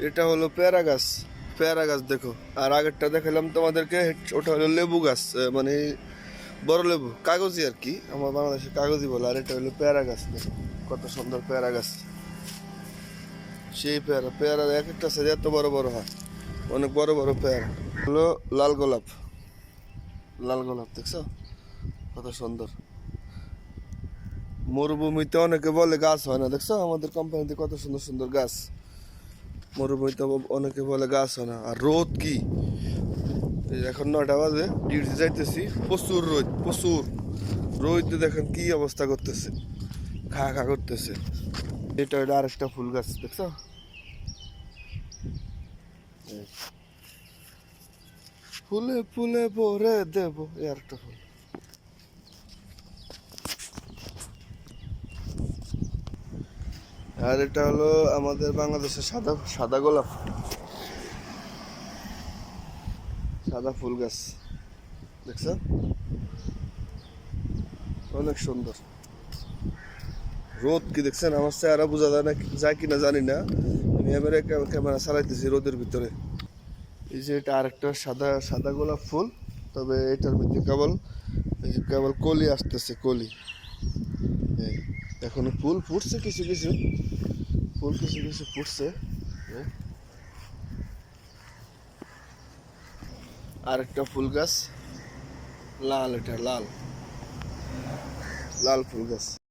এটা হলো পেয়ারা গাছ। পেয়ারা গাছ দেখো। আর আগেরটা দেখালাম তোমাদেরকে, ওটা হলো লেবু গাছ, মানে বড় লেবু, কাগজি আর কি, আমার বাংলাদেশে কাগজি বলে। আর এটা হলো পেয়ারা গাছ, দেখো কত সুন্দর পেয়ারা গাছ। সেই পেয়ারা, পেয়ারা এক একটা সাইজ এত বড় বড় হয়, অনেক বড় বড় পেয়ারা। হলো লাল গোলাপ, লাল গোলাপ দেখছো কত সুন্দর। মরুভূমিতে অনেকে বলে গাছ হয় না, দেখছো আমাদের কোম্পানিতে কত সুন্দর সুন্দর গাছ। মরুভূমিতে অনেকে বলে গাছ হয় না। আর রোদ কি, এই এখন 9টা বাজে, ডিউটি যাইতেছি, প্রচুর রোদ, প্রচুর রোদ। দেখেন কি অবস্থা করতেছে, খা খা করতেছে। এটা হলো আরেকটা ফুল গাছ, দেখছো এই, ফুলে ফুলে ভরে দেব, এই আরেকটা ফুল। আর এটা হলো আমাদের বাংলাদেশের সাদা সাদা গোলাপ, সাদা ফুল গাছ, দেখছো অনেক সুন্দর। রোদ কি দেখছেন, আমার চেহারা বোঝা যায় না, যায় কিনা জানি না, আমি এবারে ক্যামেরা চালাইতেছি রোদের ভিতরে। এই যে এটা আরেকটা সাদা সাদা গোলাপ ফুল, তবে এটার মধ্যে কেবল এই যে কেবল কলি আসতেছে, কলি। এই এখনো ফুল ফুটছে, কিছু কিছু ফুল কিছু কিছু ফুটছে। এই, আরেকটা ফুল গাছ, লাল, এটা লাল, লাল ফুল গাছ।